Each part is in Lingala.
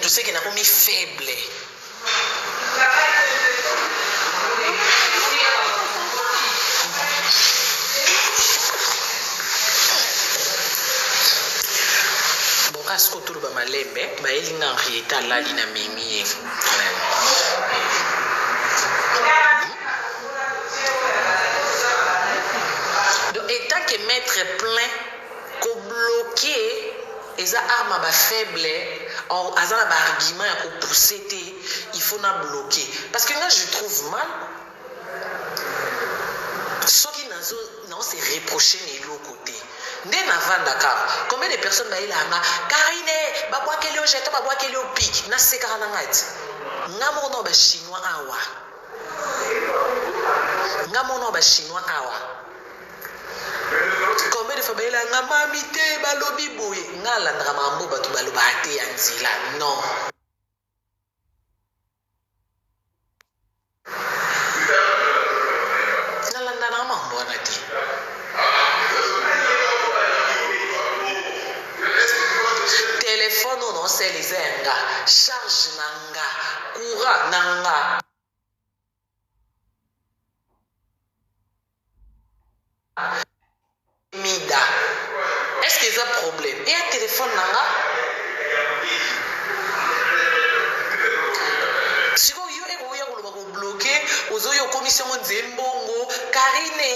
sais qu'il n'a pas mis faible. Parce que tout le monde est en réalité là, il a mis. Donc, étant que maître plein, qu'on bloqué, les armes faibles, les arguments qu'on pousse, il faut la bloquer. Parce que là, je trouve mal. Ceux qui n'ont se reproché de l'autre côté. Ndé na Dakar, combien de personnes baila nga Karine, babwa kelio jeta, babwa kelio pic, na sekara na ngati. Ngamo no ba chinois awa. Ngamo ba chinois awa. Combien de fois baila nga mamite balobi boye, ngala ndra mambo batu baloba ate ya nzila. Non. Ngala ndana mambo anati. Téléphone non c'est les enga, charge nanga, courant nanga. Mida. Est-ce qu'il y a un problème? Et un téléphone nanga? Si vous avez bloqué, vous avez une commission de Karine,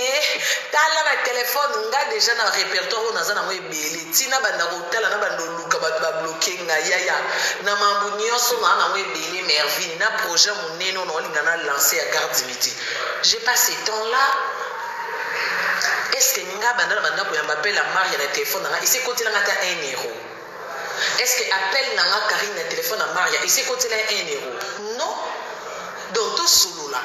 tala na téléphone nga déjà na répertoire on a na mobile tina banda ko tala na bando luka ba bloquer nga yaya na mambu nyonso na mobile Mervine na projet moneno no linga na lancer à garde midi. J'ai passé temps là. Est-ce que nga banda ko yamba appel la Marie na téléphone na ici côté na ngata 1 euro. Est-ce que appel na nga Karine na téléphone na Maria ici côté là 1 euro? Non. Donc tout solula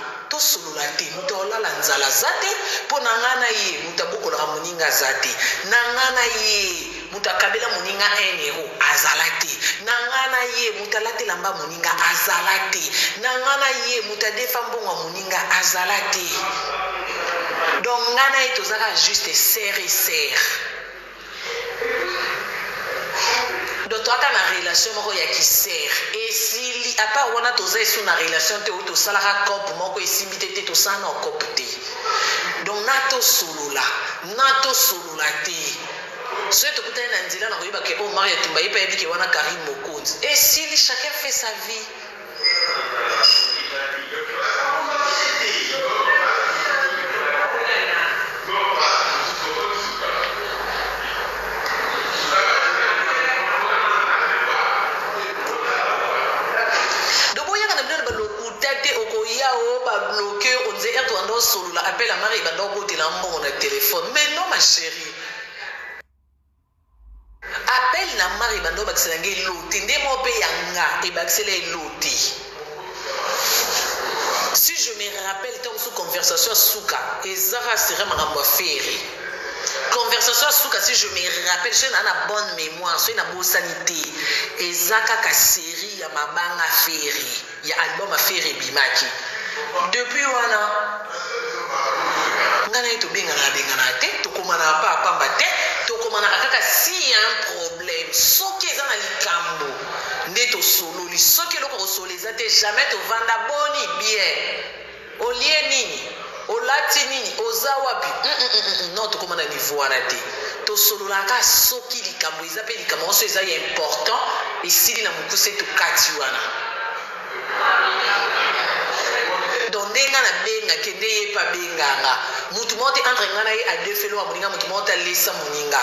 te mutola la nzala zate po nangana ye mutaboko la muninga zate nangana ye mutakabela muninga 1 euro azalate nangana ye mutalate lamba muninga azalate nangana ye mutadefa mbongo muninga azalate. Donc ngana ye tozaka juste serre. Donc toi tu as une relation qui sert et si à part on a tosé sur une relation tu as ça la cop moko ici tu to ça non copté. Donc nato solula te c'est tout côté na ndila na koyiba ke o mari tumba ipa ebi ke wana Karim Mokonzi et si chacun fait sa vie. Bloqué, on disait que tu solo la appelle à Marie bando côté la mon téléphone. Mais non ma chérie. Appelle la Marie bando bakselange loti ndemo pe yanga et baksele loti. Si je me rappelle tant sous conversation souka et Zara serait ma féri. Conversation souka si je me rappelle j'ai une bonne mémoire, c'est une bonne sanité. Et Zaka ka série ya mabanga féri. Il y a album à féri bimaki. Depuis wana ngana ito bengana te to komana pa pamba te to komana kaka si y a un problème soki eza na likambo nde to solo li soki loko soleza te jamais to vanda boni bien olie nini olati nini oza wapi non to komana niveau wana te to solo la ka soki likambo eza pe likambo so eza important esili na mukuse to kati wana. Donc denga na benga kende ye pa benga nga mutu monte entre ngana ye a deux felo moninga mutu monte lesa moninga.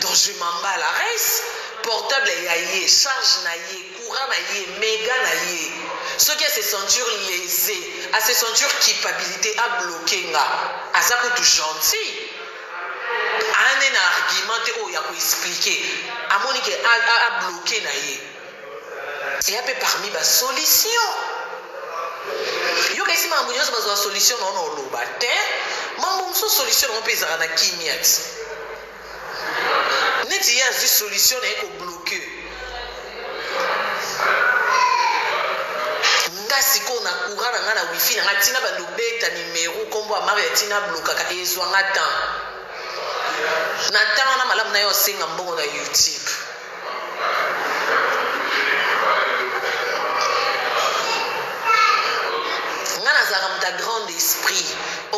Donc je m'emballe reste portable ya ye charge na ye courant na ye méga na ye ce qui est se sentir lésé à se sentir culpabilité à bloquer nga à ça tout gentil ane na argumenté o ya ko expliquer a monique a bloquer na ye et a peu parmi ba solution. Yo kesi mambo nyonso bazwa solution na ono loba te mambo mso solution on pesa na kimiat neti ya zi solution eko bloquer ngasi ko na courant na ngana wifi na tina bando beta numéro kombo amari tina blokaka ezwa ngata na tanga na malamu na yo singa mbongo na YouTube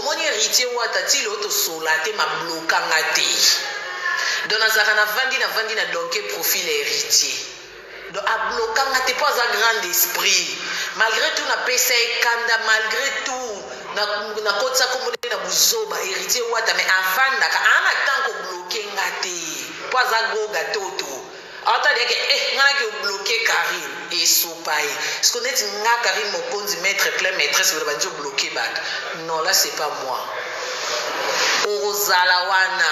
omoni héritier wata ti lo to sola te ma blokanga te donc nazalaka navandi na donke profil héritier donc ablokanga te mpo aza grand esprit malgré tout napesa ekanda malgré tout nakotisa kombone na buzoba héritier wata mais avandaka ana ntango obloke nga te mpo aza goga toto aotaliake ngana ke obloke Karine esopa ye parce que neti nga Karine mokonzi maître plein maîtresse oyo bandi obloke bato non là c'est pas moi okozala wana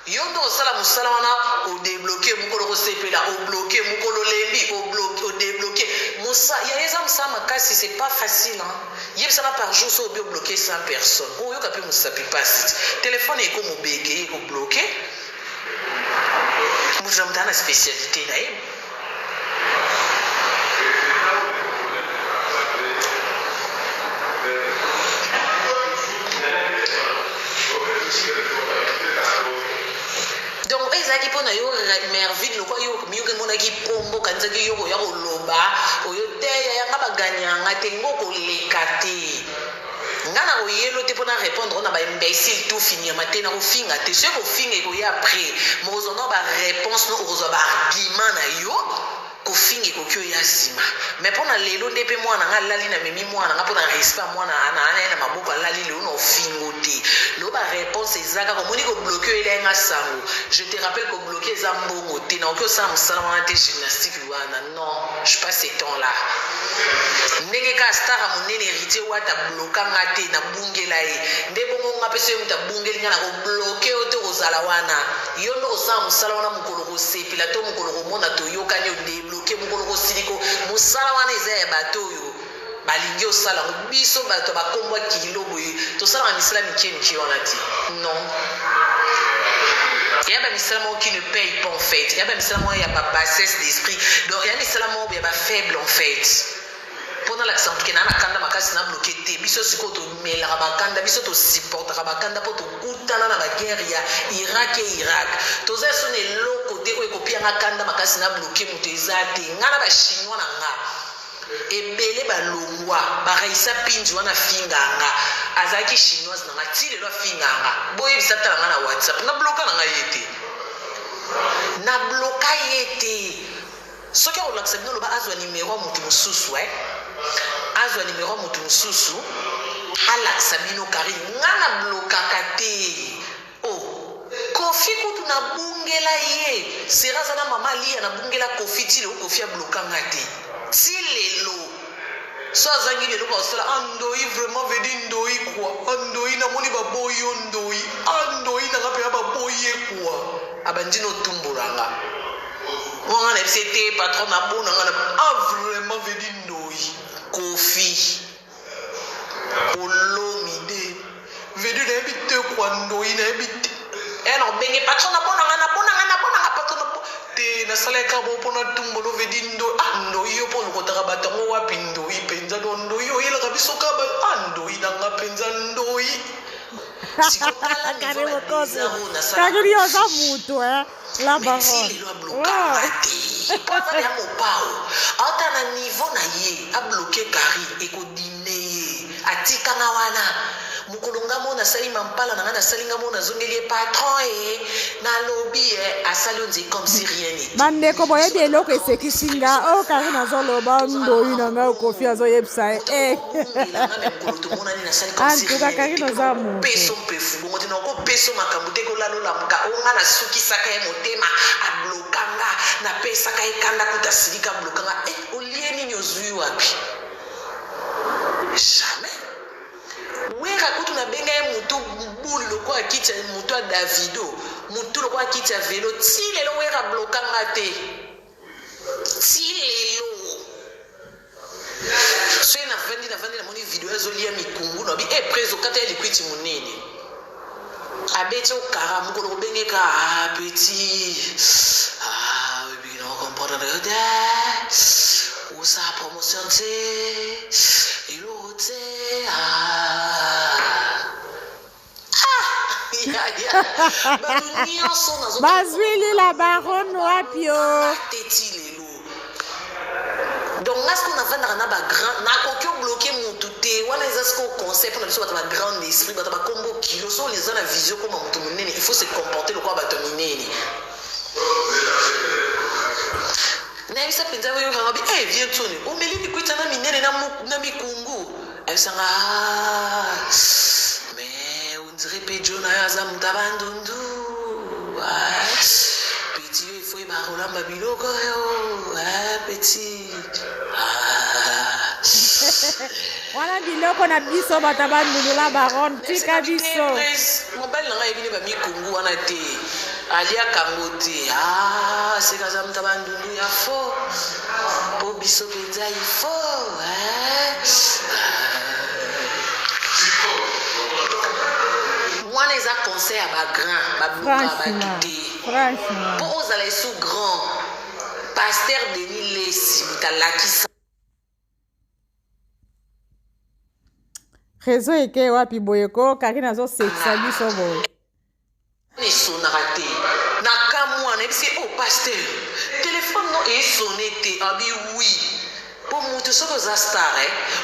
yo ndo osala mosala wana odebloke mokolo kosepela obloke mokolo lembi odebloke ya eza mosala makasi c'est pas facile yebisana par jour so obi obloke 100 personnes oyoka mpe mosapi pasi telefone ekomobeke ekobloke mutu na mutu ana spécialité na ye donc ezalaki mpona yo merville lokwa yo miyoki emonaki pombo kanizaki yo koya koloba oyo te yanga baganyanga te ngo koleka te nga na koyelo te mpona répondre na baimbécile tout finirma te na kofinga te soki kofinga ekoya après mokozwa baréponse no okozwa baargument na yo kofinga ekoki oya nsima mais mpona lelo nde mpe mwana nga alali na memi mwana nga mpona respect mwana anaye na maboko alali lelo na ofingo te lo baréponse eza kaka omoni kobloke oyo elenga sango je te rappelle kobloke eza mbongo te naoki osala mosala wana te gymnastique wana non je pas ce temps là ndenge ka stara monene héritier wata blokanga te nabungela ye nde bongo nga mpe soki moto abungeli nga na kobloke oyo te kozala wana yo nde kosala mosala wana mokolo kosepela to mokolo komona toyokani odebloke mokolo kosiliko mosala wana eza ya bato oyo balingi osala ngo biso bato bakombwa kilo boye tosalaka misala mike wana te non ya bamisala moko qui ne paye pas en fait ya bamisala moko ya babassesse d'esprit donc ya misala moko ya bafaible en fait mpona lakisa motuke na nakanda makasi na bloke te biso sikoyo tomelaka bakanda biso tosupportaka bakanda mpo tokutana na baguerre ya irak e irak toza so na eloko te oyo ekopianga kanda makasi na bloke moto eza te nga na bachinois na nga ebele balongwa baraisa pinzi wana finganga azalaki chinoise na nga ti lelo afinganga boyebisa tala nga na whatsapp na bloka na nga ye te na bloka ye te soki akolakisa bino loba azwa nimero ya moto mosusu azwa nimero ya moto mosusu alakisa bino Karine nga na blokaka te kofi kutu nabungela ye seraza na mama lia nabungela kofi ti lelo kofi ablokanga te ti lelo so azangi lelo kosala andoi vraiment vedi ndoi kwa andoi namoni baboyi yo ndoi nanga mpe ya baboyi ye kwa abandi notumbolanga nga na ebisi ete patron nabonanga na vraiment vedi ndoi kofi olomide vedi nayebi te kwa ndoi nayebi te na obenge patron nabonanga patron te nasalaka bo mpona tumbolo vedi ndoi yo mpo lokotaka bato yango wapi ndoi mpenza do ndoi oyelaka biso kaba ndoi nanga mpenza ndoi kakurioza mutu la basilelo ablokanga te mpo azali ya mopao aota na niveau na ye abloke Karine ekodine ye atikanga wana mokolo nga mo nasali mampala na nga nasali nga mo nazongeli ye patron nalobi asali onze comme si rien n'était bandeko boyebi eloko esekisi nga Karine azoloba ndoi na nga kofi azoyebisa ye antuka Karine oza mutu peso mpefu bongo te nakopeso makambo te kolalolamuka onga nasukisaka ye motema ablokanga napesaka ye kanda kuta silika ablokanga olie nini ozwi wapi jamais wera kutu nabenga ye mutu bulu lokwa akiti ya mutu ya Davido mutu lokwa akiti ya velo ti lelo wera blokanga te ti lelo so ye navandi namoni video ezolia mikungu nabi prezo kata ya likwiti monene abeti okara mokolo kobengeka petit bibiki na okomprendre te osa promotion te ilo te bazwili la baronne wapi o teti lelo Donc là ce qu'on a fait dans la grand na kokyo bloqué mon touté wana les ce qu'on conseil pour nous ba grand esprit ba combo kilo so les ana vision comme mon tonné il faut se comporter le quoi ba tonné na bisa penza wewe ngabi viens toni o meli ni kuita na minene na mikungu ayisanga mais on dirait pejo na yaza mutabandundu petit il faut ba rolamba biloko yo petit wana biloko na biso batabandundu la baron tika biso mobile nanga ebini ba mikungu wana te alia kangote c'est kaza mutabandundu ya fo po biso penza il faut moi les a conseil à ba grand ba bouka ba tuté franchement pour aux aller sous grand pasteur Denis Lesi mutalakisa réseau eke wapi boyeko kaki nazosekisa biso boye esonaka te na ka mwana ebisi o pasteur téléphone no esone te abi oui po moto soki oza star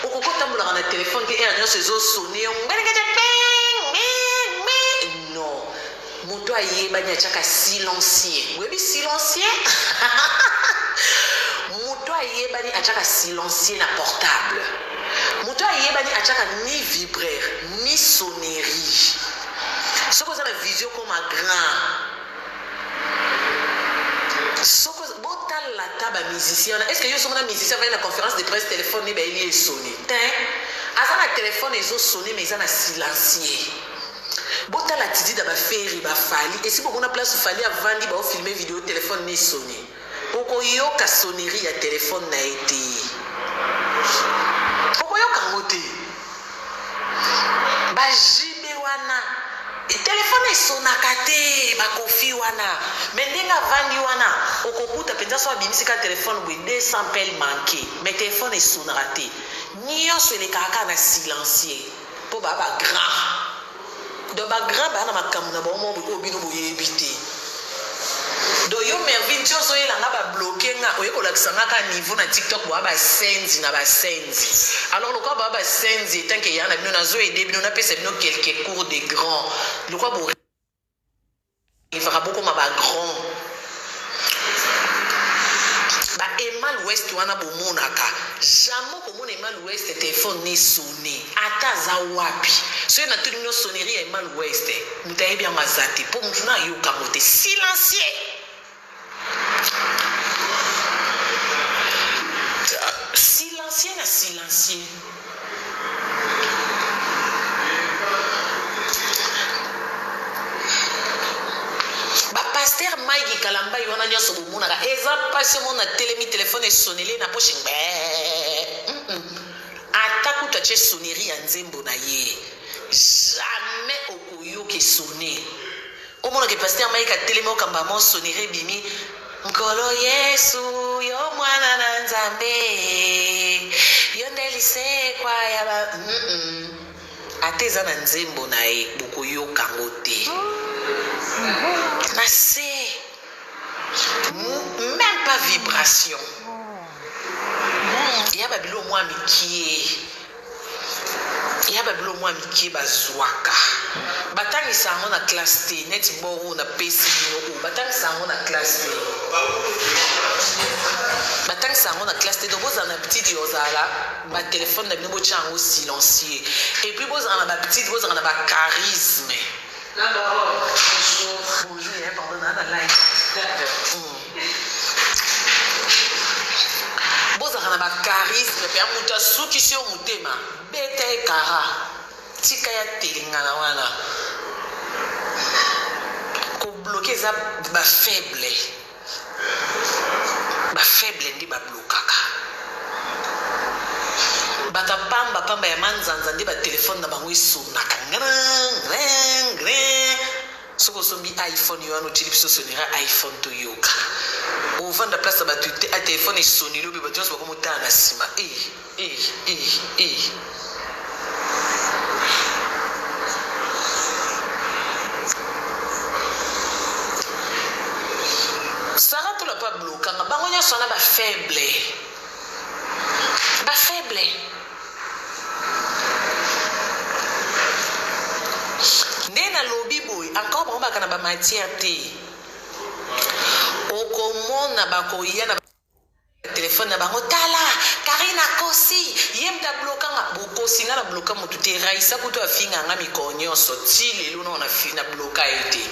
okokotambolaka na téléphone ke ere nyonso ezosone yo non moto ayebani atiaka silencieux oyebi silencieux moto ayebani atiaka silencieux na portable moto ayebani atiaka ni vibraire ni sonnerie soki oza na vision comme un grand soki botala ta bamusicien wana est ce que yo soki na musicien avai na conférence de presse téléphone ne baeli esone te aza na téléphone ezosone mais eza na silencieux botala tidi da baferi bafali esi bomona place fali avandi baofilme video téléphone ne esone okoyoka sonnerie ya téléphone na ye te okoyoka ngo te bajibe wana téléphone esonaka te bakofi wana mais ndenge avandi wana okokuta mpenza so abimisika téléphone boye 200 pele manke mais téléphone esonaka te nyonso elekaka kaka na silencieux mpo baa bagrand donc bagrand baa na makambo na bango oyo bino boyebi te donc yo merville ti ozoyelanga babloke nga oye kolakisa nga ka niveau na tiktok boa basenzi na basenzi alors lokwa boa basenzi etanke eya na bino nazoyede bino napesa bino quelques cours de grand lokwa borivaka bokoma bagrand baemal west wana bomonaka jamai okomona emal west telefone nesone ata aza wapi soki natuni bino sonnerie ya emal west moto ayebi yango aza te mpo motu na ayokango te silencieux silencieux na silencieux bapaster Mike Kalamba wana nyonso bomonaka eza mpasi omona telemi telefone esonele na poche ata kutu atie sonnerie ya nzembo na ye jamais okoyoka esone omonaka paster Mike atelemi okamba mo sonnerie bimi nkolo yesu yo mwana na nzambe yo nde lisekwa ya ba ate eza na nzembo na ye bokoyoka ngo te na se même pas vibration ya babilo mwa mikie bazwaka batangisa yango na classe te neti boro na pesi bino batangisa yango na classe te donc bozala na petite ozala batelefone na bino botya yango silencieux et puis bozala na bapetite bozala na bacharisme bonjour pardon na live bozala na bacharisme mpe ya moto asukisi yo motema beta ekara tika ya telingana wana kobloke eza bafaible nde bablokaka bato pamba ya manzanza nde batelefone na bango esonaka soki osombi iphone yo wana otili biso sonera iphone toyoka ovanda place ya bato te telefone esoneli obe bato nyonso bakomotala na nsima sara tola pa blokanga bango nyonso wana bafaible diable. Nena lobi boy encore ba kana ba matière te. Okomona bakoya na téléphone na bango tala Karina kosi yemda bloka nga bokosi nga na bloka mutu te raisa kuto afinga nga mikonyo so ti lelo na fina bloka ete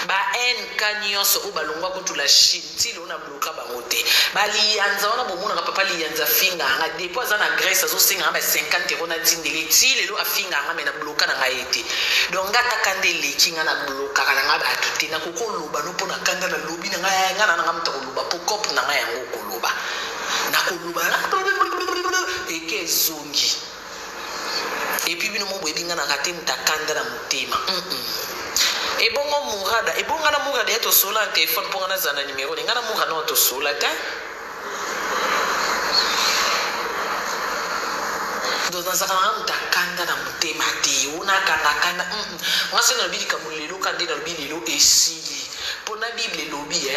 ba en kanyoso u balongwa kutula shiti lo na bloka bango te bali yanza wana bomona ka papa li yanza finga nga depo za na Grèce azo singa ba 50 € na tindeli ti lelo afinga nga mena bloka na ngaite donc ngata kandele kinga na bloka kana nga ba tuti na kokoloba no pona kanda na lobi na nga na mta koloba pokop na nga yango koloba na koloba eke zongi et puis bino mo bwebinga na kate mutakanda na mutema ebongo murada ebonga na murada ya to sola téléphone pour na zana numéro ni ngana murada no to sola ta do na zakana mutakanda na mutema te una kanda ngase na bilika mulelo kande na bilelo esili pona bible lobi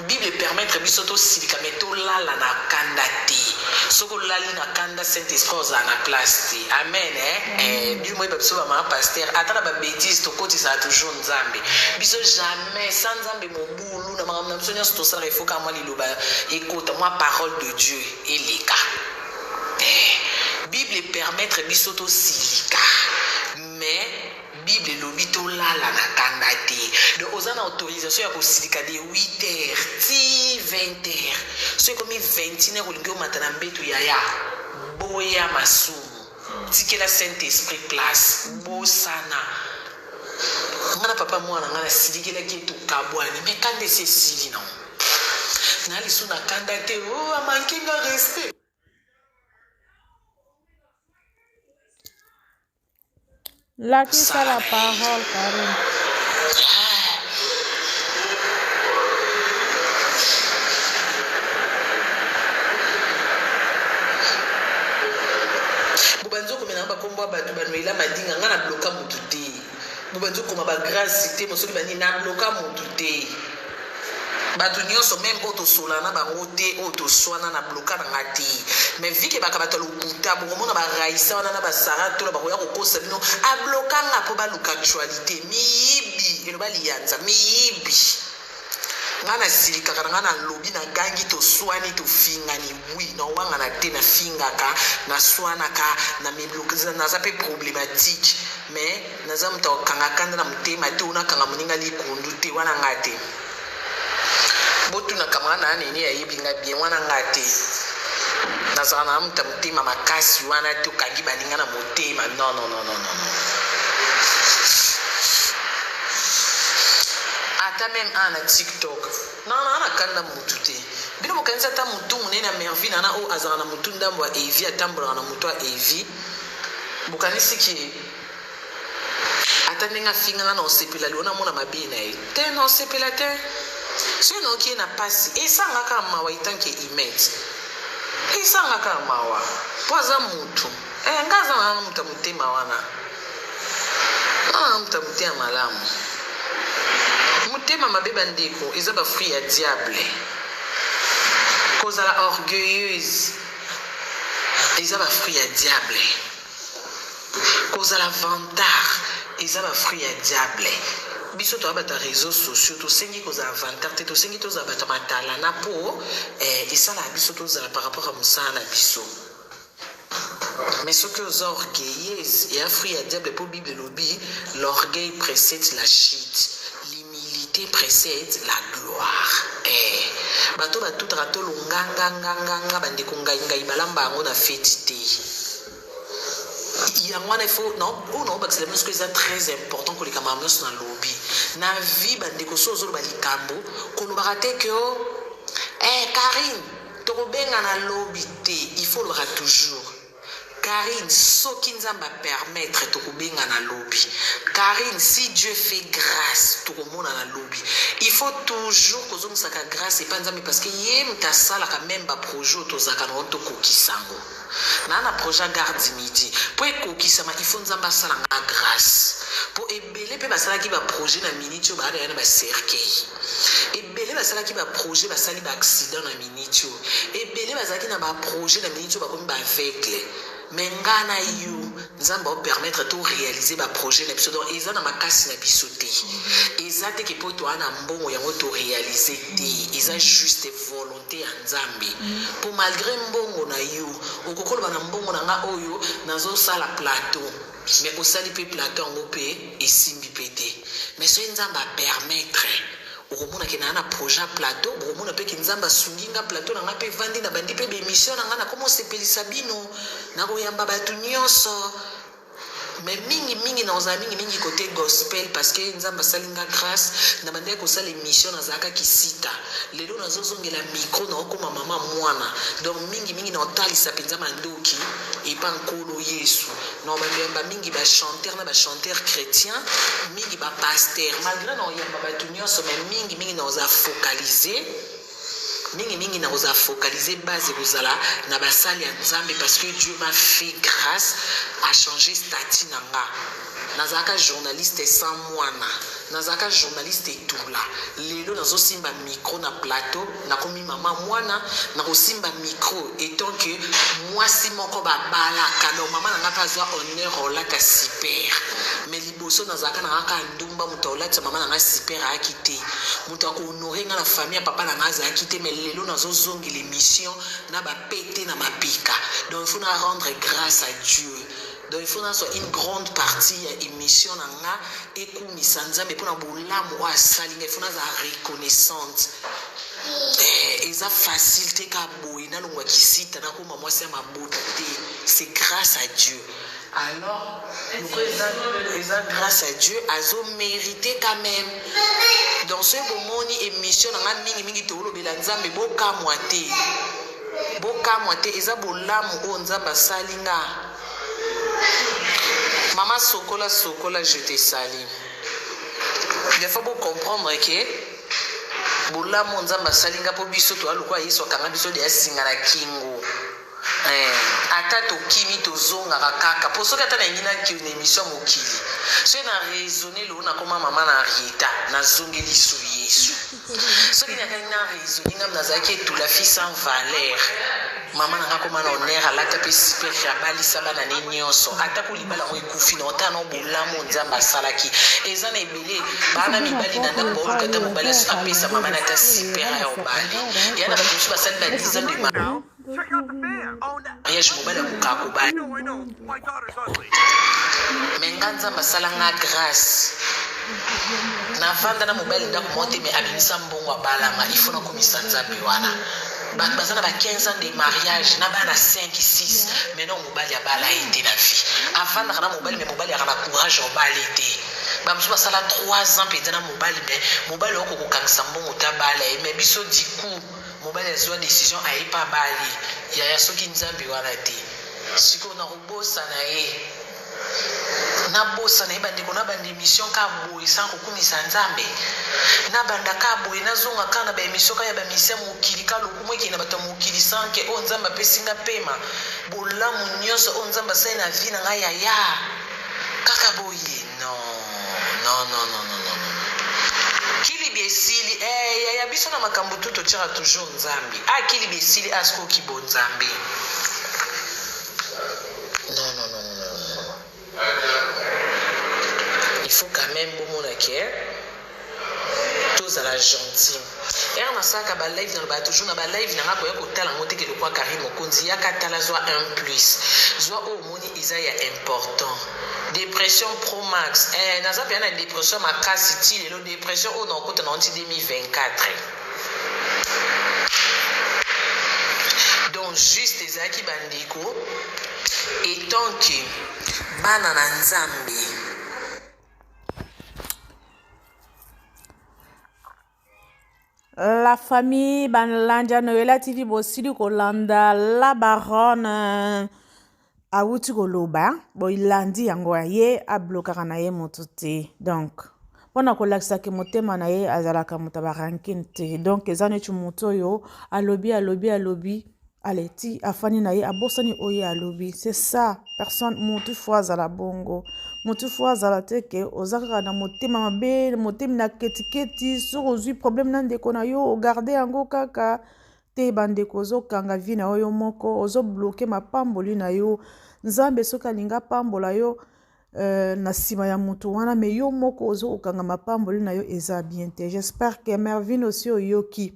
bible permettre biso to silika meto lala na kanda te soko lali na kanda saint esprit za na place te amen du moi biso ba ma pasteur atana ba bêtise to koti sa toujours nzambe biso jamais sans nzambe mobulu na mama biso nyo to sala ifoka mwa liloba écoute moi parole de Dieu eleka bible permettre biso to silika mais Bible lobito lala na kandate. Donc aux autorisation ya kosilika de 8h ti 20h. So comme 21h olingo matana mbetu yaya. Boya masumu. Tikela Saint-Esprit place. Bosana. Ngana papa mwana ngana silikela ketu kabwani. Mais kande se sili non. Nali suna kandate oh amankinga respect. Là qui ça la parole, Karine. Bubanzo komena ba kombo batu banwela madinga ngana bloka mutu te. Bubanzo koma ba grâce te mosoki bani na bloka mutu te. Batu nyonso même auto solana ba ngote auto swana na bloka na ngati mais vike bakabata lokuta bomona ba raisa wana na ba sarato la ba koya kokosa bino a bloka nga po ba luka actualité miyibi elo ba lianza miyibi ngana silika kana ngana lobi na gangi to swani to finga ni wi na wanga na te na finga ka na swana ka na meblokiza na zape problématique mais na zamta kanga kanda na mutema te una kanga muninga likundu te wana ngate botu na kamana nini ya yibinga bien wana ngate nazana amta mtima makasi wana to kangi baninga na motema non ata même ana TikTok non ana kanda mutu te bino mokanisa ta mutu munena mervine ana o azana mutu ndambo ya Evi atambula na mutu ya Evi bukanisi ki ata ninga finga na osepela liona mona mabina te no sepela te sinon qui na pasi esanga kama wa itanke image esanga kama wa poza mutu ngaza na mutu mutema wana mutu mutema malamu mutema mabeba ndeko eza ba fruit ya diable kozala orgueilleuse eza ba fruit ya diable kozala vantard eza ba fruit ya diable biso to abata réseaux sociaux to sengi ko za avantage te to sengi to za bata matala na po esala biso to za par rapport à musala biso mais ce que aux orgueilleuses et afri à diable pour Bible lobby l'orgueil précède la chute l'humilité précède la gloire bato ba tout rato nganga bande ko ngai balamba ngo na fête il y a il faut non parce que c'est très important que les camarades soient dans le lobby na vie bande ko so zo ba likambo ko no barate que Karine to benga na lobby te il faut le toujours Karine soki nzamba permettre to benga na lobby Karine si Dieu fait grâce to mona na lobby il faut toujours que zo saka grâce et pas nzambe parce que yem ta sala quand même ba projet to zaka no to kokisango na projet garde midi pour ekokisama il faut nzamba sala nga grâce pour ebele pe basala ki ba projet na minute ba na ba cercueil ebele basalaki baprojet basali baaccident na miniti oyo ebele bazalaki na baprojet na miniti oyo bakomi baaveugle me nga na yo nzambe aopermettre toréalize baprojet na biso donc eza na makasi na biso te eza te ke mpo toa na mbongo yango toréalize te eza juste volonté ya nzambe mpo malgré mbongo na yo okokoloba na mbongo na nga oyo nazosala plateau mais osali mpe plateau yango mpe esimbi mpe te mais soki nzambe apermettre okomona ke naa na projet plateau okomona mpe ke nzambe asungi nga plateau na nga mpe evandi na bandi mpe bémission na nga nakoma osepelisa bino nakoyamba bato nyonso mais mingi naozala mingi côté gospel parce que nzambe asali nga grâce na bandeki kosala émission nazalaka kisita lelo nazozongela micro naokoma mama mwana donc mingi naotalisa mpenza mandoki epa nkolo yesu na bayamba mingi bachanteur na bachanteur chrétien mingi bapaster malgré naoyamba bato nyonso mais mingi naoza focaliser mingi naoza focaliser base kozala na basali ya nzambe parce que Dieu m'a fait grâce à changer statut na nga nazalaka journaliste sans mwana nazalaka journaliste etula lelo nazosimba micro na plateau nakomi mama mwana nakosimba micro etant que mwasi moko babalaka donc mama nanga mpe azwa honneur olata super mais liboso nazalaka nangaka ndumba moto olata mama nanga super ayaki te moto akohonore nga na famille ya papa nanga azalaki te mais lelo nazozongela émission na bapete na mapika donc il faut na rendre grâce à Dieu. Donc il faut que une grande partie de l'émission et kumisa nzambe pour na bolamu wa salinga il faut na reconnaissante et ça facilité ka boy na longwa kisita na ko mama se mabota te c'est grâce à Dieu. Alors nous présentons grâce à Dieu azo mérité quand même dans ce momoni émission na mingi to lobela nzambe boka moite eza bolamu o nzamba salinga. Maman Sokola, je te salue. Il faut comprendre que Bola Monzamba Salinga po biso to alukwa yeso kanga biso de singa na kingo. Ata to kimi to zonga kaka. Po soki ata na ngina ki une émission mokili. So na raisonner lo na koma mama na rieta na zongeli su yesu. Soki na kana raisonner ngam na zaki tout la fille sans valeur. Mama nanga koma na honneur alata pe super jabali sabana ne nyonso ata ko libala mo ekufi na otana bolamu nzamba salaki eza na ebele bana mibali na ndako kata mobali apesa mama na ta super ya obali yana ba tusu basali ba 10 ans de mariage mobali mukako bali menga nzamba salanga grâce na vanda na mobali ndako monte me abimisa mbongo abalama il faut na komisa nzambe wana bazana ba 15 ans de mariage na bana 5 6 maintenant mobali abala été na vie avant na mobali mais mobali akana courage obali été ba musuba sala 3 ans peut-être na mobali okoko kangisa mbongo tabala mais biso du coup mobali azwa décision aipa bali ya soki nzambe wana te siko na robosa na ye na bosa na ebandeko na bande émission ka boye sans kokumisa nzambe na banda ka boye na zonga kana ba émission ka ya ba mission mokili ka lokumo ki na bato mokili sans que on nzamba pesinga pema bolamu nyonso on nzamba sai na vie na nga ya kaka boye non kili biesili ya biso na makambo tuto tira toujours nzambe kili biesili asko ki bon nzambe non. Il faut quand même que tous à la gentille. Et on a ça qu'à live dans le toujours dans live n'a pas quoi tel en monter que le quoi Karim Okonzi ya katala soit un plus soit au moni Isaïa important dépression pro max n'a pas une dépression ma casse style et dépression on en compte en 2024 donc juste les aki bandiko et tant que banana nzambe. La famille Banlanja Noela TV bosili kolanda la baronne awuti koloba bo ilandi yango ye ablokaka na ye moto te donc mpona kolakisa ke motema na ye azalaka moto abarankine te donc eza neti moto oyo alobi aleti afani na ye abosani oyo alobi c'est ça personne motu fo azala bongo motu fo azala te ke oza kaka na motema mabe motema na ketiketi soki ozwi problème na ndeko na yo ogarde yango kaka te bandeko ozokanga vi na yo moko ozobloke mapamboli na yo nzambe soki alingi apambola yo na nsima ya motu wana me yo moko ozokanga mapamboli na yo eza bien te. J'espère que Mervin aussi oyoki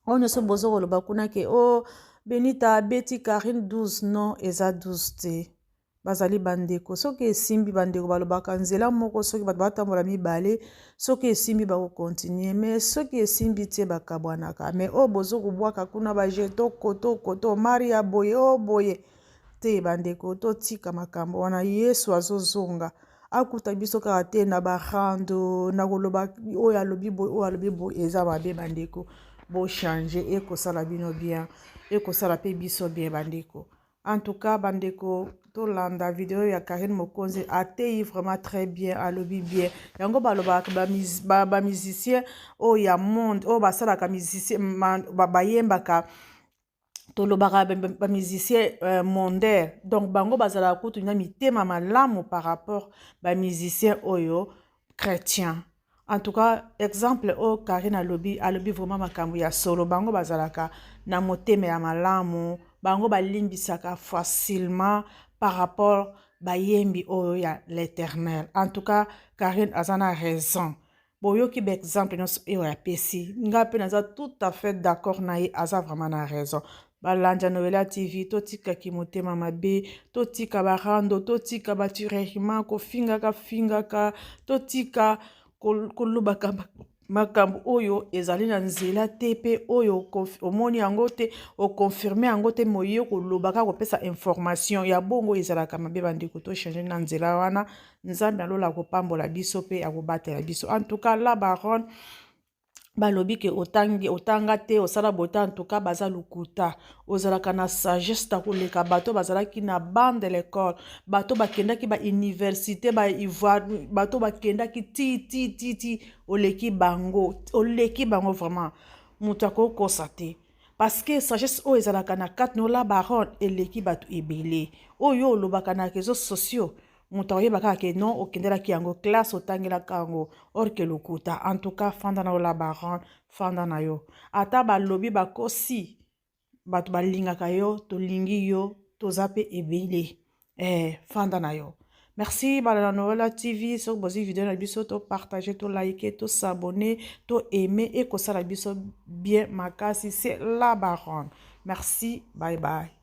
oyo nyonso bozokoloba kuna ke o Benita abeti Karine 12 non eza 12 te bazali bandeko soki esimbi bandeko balobaka nzela moko soki bato batambola mibale soki esimbi bakokontinue me soki esimbi te bakabwanaka me oyo bozokobwaka kuna bajeto koto maria boye o boye te bandeko totika makambo wana yesu azozonga akuta biso kaka te na barando na koloba oyo alobi boye eza mabe bandeko bochange ekosala bino bien ekosala pe biso bien bandeko. En tout cas bandeko tolanda video ya Karine Mokonzi atei vraiment très bien alobi bien yango balobaka ba musicien o ya monde o basalaka musicien bayembaka tolobaka ba musicien mondaire donc bango bazalaka kutu na mitema malamu par rapport ba musicien oyo chrétien. En tout cas exemple o Karine alobi vraiment makambo ya solo bango bazalaka na motema ya malamu bango balimbisaka facilement par rapport bayembi oyo ya l'éternel. En tout cas Karine azana raison boyoki ba exemple nyonso oyo ya pesi nga pe naza tout à fait d'accord na ye aza vraiment na raison. Balanja Noela TV totikaki motema mabe totika barando totika baturerima kofingaka totika kolobaka makambo oyo ezali na nzela te pe oyo omoni yango te okonfirme yango te moye kolobaka kopesa information ya bongo ezalaka mabe bandeko tochange na nzela wana nzambe alola kopambola biso pe akobatela biso. En tout cas la baronne balobi ke otanga te osala bota en tout cas baza lukuta ozalaka na sagesse ta koleka bato bazalaki na bande de l'école bato bakendaki ba université ba ivoire bato bakendaki ti oleki bango vraiment moto akokosa te parce que sagesse oyo ezalaka na kati nola baronne eleki bato ebele oyo olobaka na réseaux sociaux moto akoyebaka ke non okendelaki yango classe otangelaka yango or ke lokuta. En tout cas fanda na yo la baronne fanda na yo ata balobi bakosi bato balingaka yo tolingi yo toza pe ebele fanda na yo. Merci Balala Noela TV soki bozi video na biso to partager to liker to s'abonner to aimer et kosala biso bien makasi c'est la baronne. Merci bye bye.